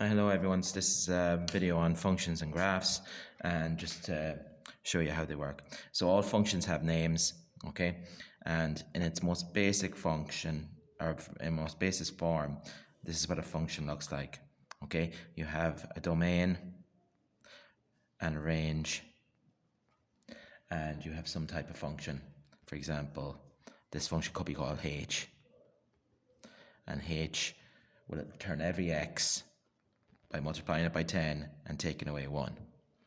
Hello everyone, so this is a video on functions and graphs, and just to show you how they work. So all functions have names, okay, and in its most basic function, or in most basic form, this is what a function looks like. Okay, you have a domain and a range, and you have some type of function. For example, this function could be called h, and h will return every x by multiplying it by 10 and taking away 1.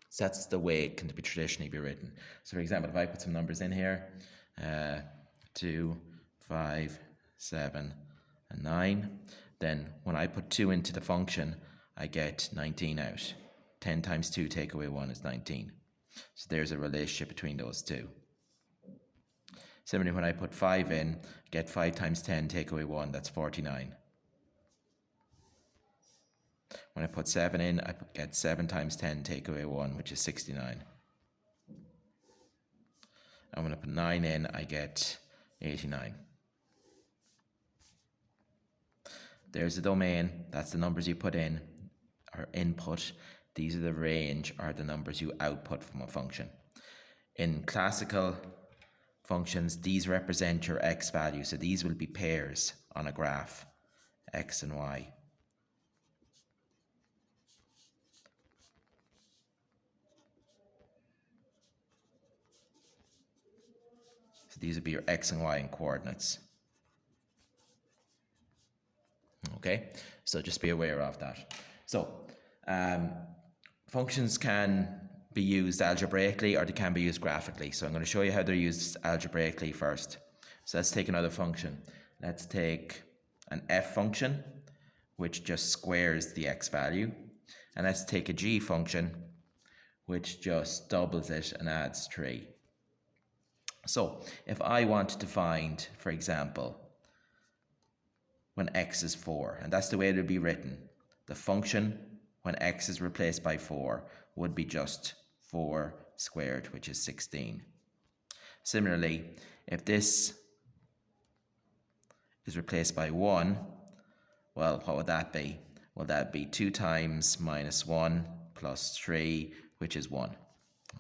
So that's the way it can be traditionally be written. So for example, if I put some numbers in here, 2, 5, 7, and 9, then when I put 2 into the function, I get 19 out. 10 times 2 take away 1 is 19. So there's a relationship between those two. Similarly, when I put 5 in, I get 5 times 10 take away 1, that's 49. When I put 7 in, I get 7 times 10 take away 1, which is 69. And when I put 9 in, I get 89. There's the domain, that's the numbers you put in, or input. These are the range, or the numbers you output from a function. In classical functions, these represent your x value, so these will be pairs on a graph, x and y. So these would be your x and y in coordinates. Okay, so just be aware of that. So functions can be used algebraically or they can be used graphically. So I'm going to show you how they're used algebraically first. So let's take another function. Let's take an f function, which just squares the x value. And let's take a g function, which just doubles it and adds 3. So if I wanted to find, for example, when x is 4, and that's the way it would be written, the function when x is replaced by 4 would be just 4 squared, which is 16. Similarly, if this is replaced by 1, well, what would that be? Well, that'd be 2 times minus 1 plus 3, which is 1.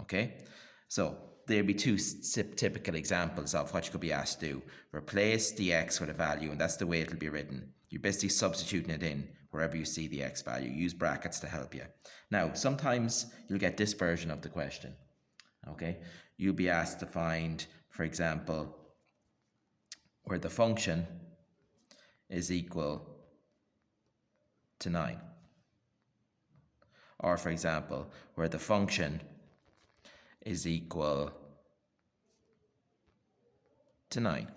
Okay, so there'd be two typical examples of what you could be asked to do. Replace the x with a value, and that's the way it'll be written. You're basically substituting it in wherever you see the x value. Use brackets to help you. Now, sometimes you'll get this version of the question. Okay, you'll be asked to find, for example, where the function is equal to 9. Or, for example, where the function is equal to 9.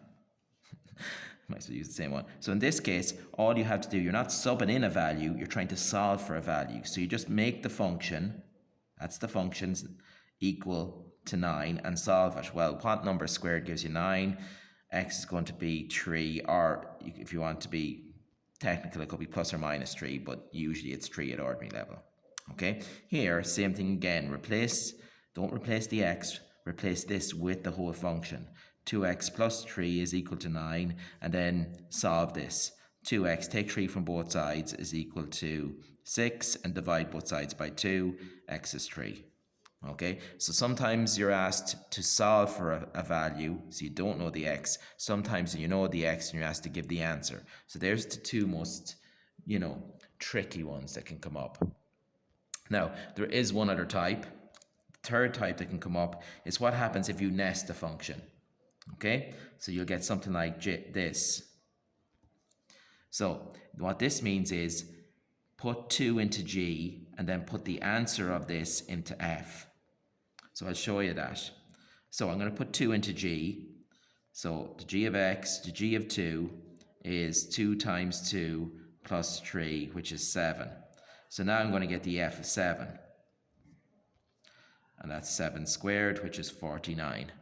Might as well use the same one. So in this case, all you have to do, you're not subbing in a value, you're trying to solve for a value. So you just make the function, that's the functions, equal to 9 and solve it. Well, what number squared gives you 9? X is going to be 3, or if you want to be technical, it could be plus or minus 3, but usually it's 3 at ordinary level. Okay, here, same thing again, don't replace the x, replace this with the whole function. 2x plus 3 is equal to 9, and then solve this. 2x, take 3 from both sides, is equal to 6, and divide both sides by 2, x is 3. Okay, so sometimes you're asked to solve for a value, so you don't know the x. Sometimes you know the x and you're asked to give the answer. So there's the two most, tricky ones that can come up. Now, there is one other type. The third type that can come up is what happens if you nest a function. Okay, so you'll get something like this. So what this means is put 2 into g and then put the answer of this into f. So I'll show you that. So I'm going to put 2 into g. So the g of x, the g of 2 is 2 times 2 plus 3, which is 7. So now I'm going to get the f of 7. And that's 7 squared, which is 49.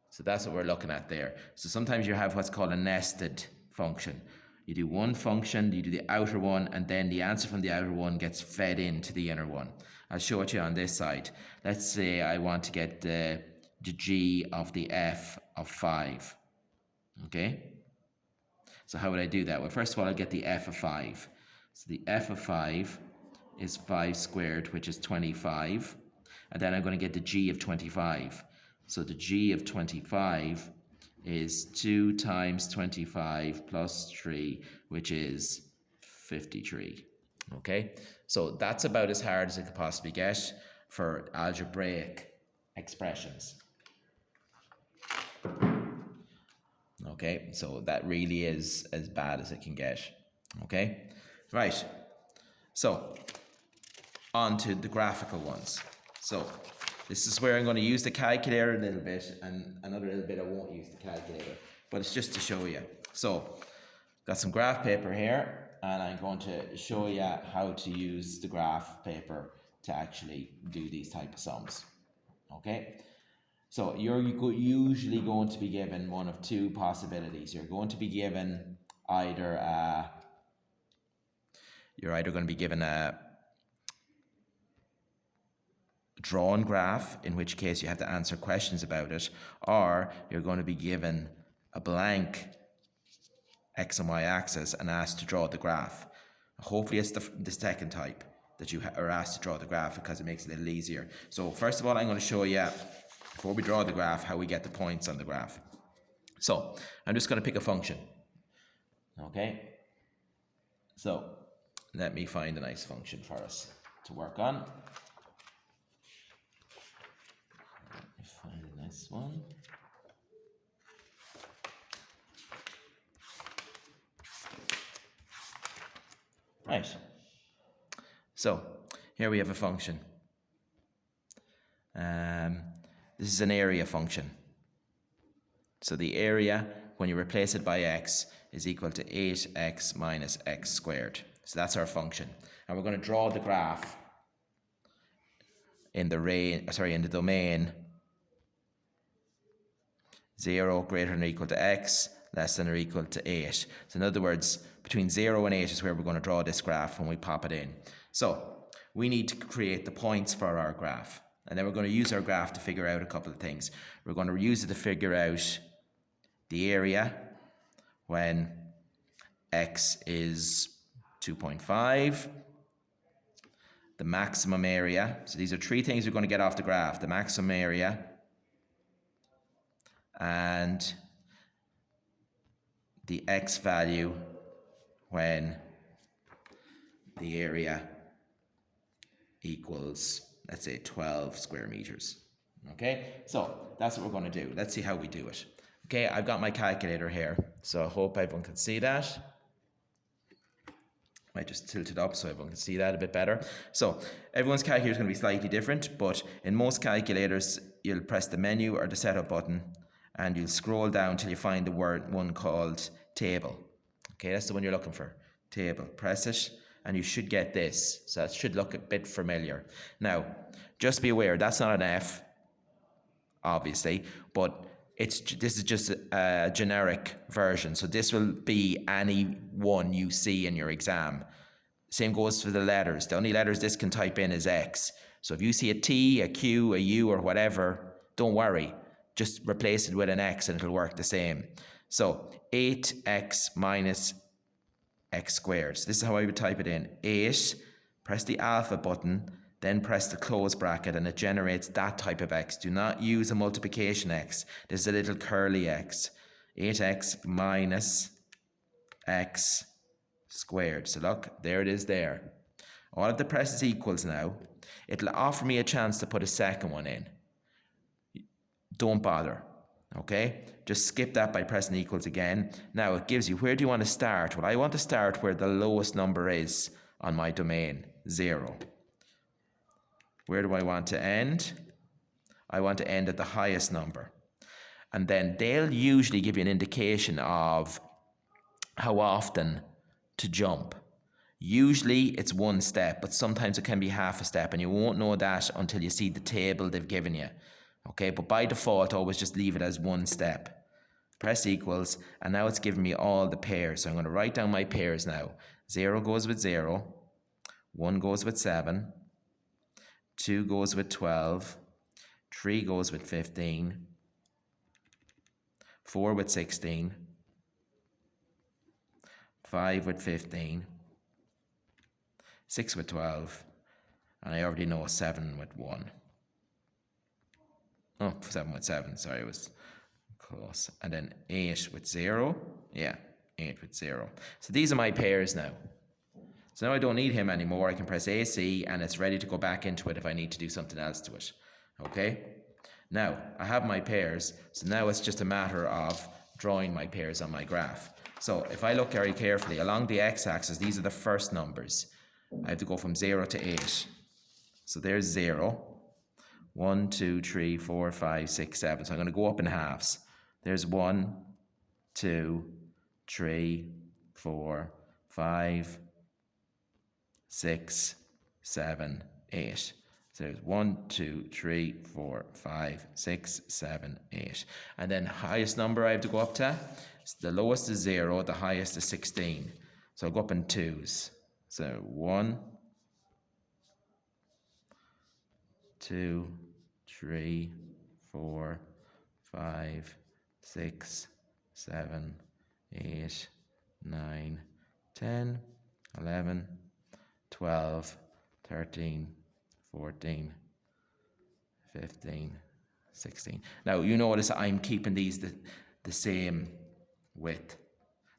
So that's what we're looking at there. So sometimes you have what's called a nested function. You do one function, you do the outer one, and then the answer from the outer one gets fed into the inner one. I'll show it to you on this side. Let's say I want to get the g of the f of 5. Okay? So how would I do that? Well, first of all, I'll get the f of 5. So the f of 5 is 5 squared, which is 25. And then I'm going to get the g of 25. So the g of 25 is 2 times 25 plus 3, which is 53. Okay, so that's about as hard as it could possibly get for algebraic expressions. Okay, so that really is as bad as it can get. Okay, right. So on to the graphical ones. So this is where I'm going to use the calculator a little bit, and another little bit I won't use the calculator, but it's just to show you. So got some graph paper here, and I'm going to show you how to use the graph paper to actually do these type of sums. Okay, so you're usually going to be given one of two possibilities. You're going to be given either a drawn graph, in which case you have to answer questions about it, or you're going to be given a blank x and y axis and asked to draw the graph. Hopefully it's the second type that you are asked to draw the graph, because it makes it a little easier. So first of all, I'm going to show you, before we draw the graph, how we get the points on the graph. So I'm just going to pick a function. Okay, so let me find a nice function for us to work on. Let me find a nice one. Right, so here we have a function. This is an area function. So the area, when you replace it by x, is equal to 8x minus x squared. So that's our function. And we're going to draw the graph in the domain 0 greater than or equal to x, less than or equal to 8. So in other words, between 0 and 8 is where we're going to draw this graph when we pop it in. So we need to create the points for our graph. And then we're going to use our graph to figure out a couple of things. We're going to use it to figure out the area when x is 2.5, the maximum area. So these are three things we're going to get off the graph: the maximum area, and the x value when the area equals, let's say, 12 square meters. Okay, so that's what we're going to do. Let's see how we do it. Okay, I've got my calculator here, so I hope everyone can see that. Might just tilt it up so everyone can see that a bit better. So everyone's calculator is going to be slightly different, but in most calculators, you'll press the menu or the setup button, and you'll scroll down till you find the one called table. Okay, that's the one you're looking for, table. Press it, and you should get this. So it should look a bit familiar. Now, just be aware, that's not an F, obviously, but this is just a generic version. So this will be any one you see in your exam. Same goes for the letters. The only letters this can type in is X. So if you see a T, a Q, a U, or whatever, don't worry. Just replace it with an X and it'll work the same. So 8x minus x squared. So this is how I would type it in. 8, press the alpha button, then press the close bracket, and it generates that type of x. Do not use a multiplication x. This is a little curly x. 8x minus x squared. So look, there it is there. All of the presses equals now. It'll offer me a chance to put a second one in. Don't bother. Okay, just skip that by pressing equals again. Now it gives you, where do you want to start? Well, I want to start where the lowest number is on my domain, 0. Where do I want to end? I want to end at the highest number. And then they'll usually give you an indication of how often to jump. Usually it's one step, but sometimes it can be half a step, and you won't know that until you see the table they've given you. Okay, but by default, always just leave it as one step. Press equals, and now it's giving me all the pairs. So I'm going to write down my pairs now. 0 goes with 0, 1 goes with 7, 2 goes with 12, 3 goes with 15, 4 with 16, 5 with 15, 6 with 12, and I already know 7 with 1. Oh, 7 with 7, sorry, it was close. And then 8 with 0, yeah, 8 with 0. So these are my pairs now. So now I don't need him anymore. I can press AC and it's ready to go back into it if I need to do something else to it. Okay? Now, I have my pairs, so now it's just a matter of drawing my pairs on my graph. So if I look very carefully, along the x-axis, these are the first numbers. I have to go from 0 to 8. So there's 0. 1, 2, 3, 4, 5, 6, 7. So I'm going to go up in halves. There's 1, 2, 3, 4, 5, 6, 7, 8. So there's 1, 2, 3, 4, 5, 6, 7, 8. And then highest number I have to go up to, the lowest is 0, the highest is 16. So I'll go up in twos. So 1, 2, 3, 4, 5, 6, 7, 8, 9, 10, 11, 12, 13, 14, 15, 16. Now, you notice I'm keeping these the same width.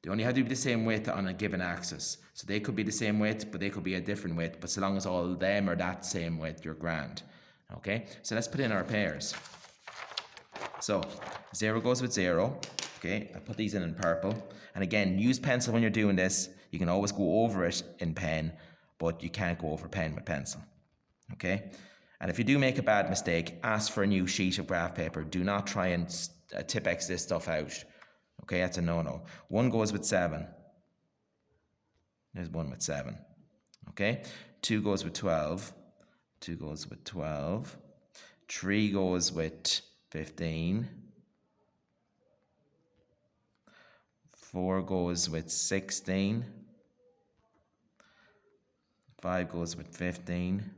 They only have to be the same width on a given axis. So they could be the same width, but they could be a different width. But so long as all of them are that same width, you're grand. Okay, so let's put in our pairs. So 0 goes with 0. Okay, I put these in purple. And again, use pencil when you're doing this. You can always go over it in pen, but you can't go over pen with pencil. Okay, and if you do make a bad mistake, ask for a new sheet of graph paper. Do not try and Tipp-Ex this stuff out. Okay, that's a no-no. 1 goes with 7. There's 1 with 7. Okay, 2 goes with 12. 2 goes with 12. 3 goes with 15. 4 goes with 16. 5 goes with 15.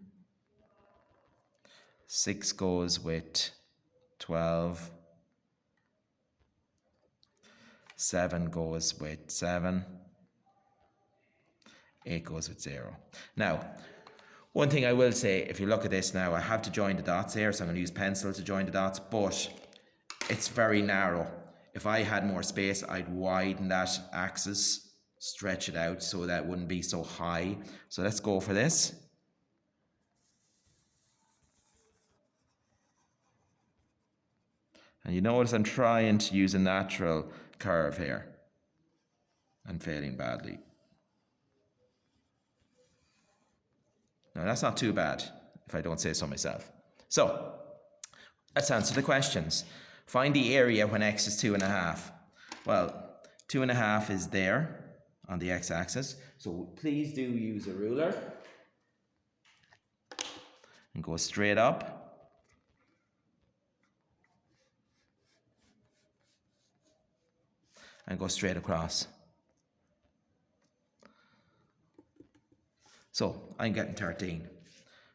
6 goes with 12. 7 goes with 7. 8 goes with 0. Now, one thing I will say, if you look at this now, I have to join the dots here, so I'm going to use pencil to join the dots, but it's very narrow. If I had more space, I'd widen that axis, stretch it out so that it wouldn't be so high. So let's go for this. And you notice I'm trying to use a natural curve here. I'm failing badly. Now that's not too bad, if I don't say so myself. So, let's answer the questions. Find the area when x is 2.5. Well, 2.5 is there on the x-axis. So please do use a ruler. And go straight up. And go straight across. So I'm getting 13.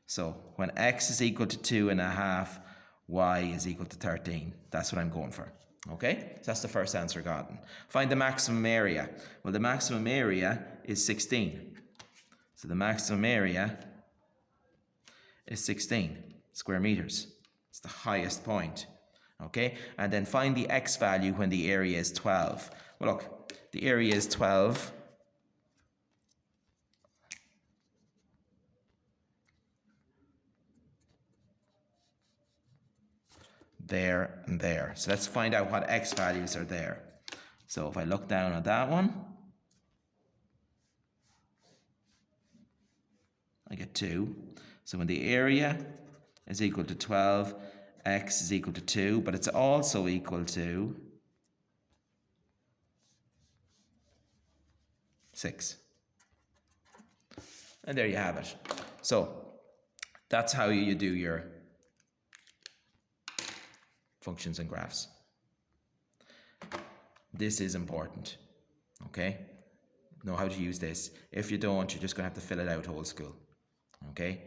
So when x is equal to 2.5, y is equal to 13. That's what I'm going for. Okay? So that's the first answer gotten. Find the maximum area. Well, the maximum area is 16. So the maximum area is 16 square meters. It's the highest point. Okay? And then find the x value when the area is 12. Well, look, the area is 12. There and there. So let's find out what x values are there. So if I look down at that one, I get 2. So when the area is equal to 12, x is equal to 2, but it's also equal to 6. And there you have it. So that's how you do your functions and graphs. This is important, okay? Know how to use this. If you don't, you're just going to have to fill it out old school, okay?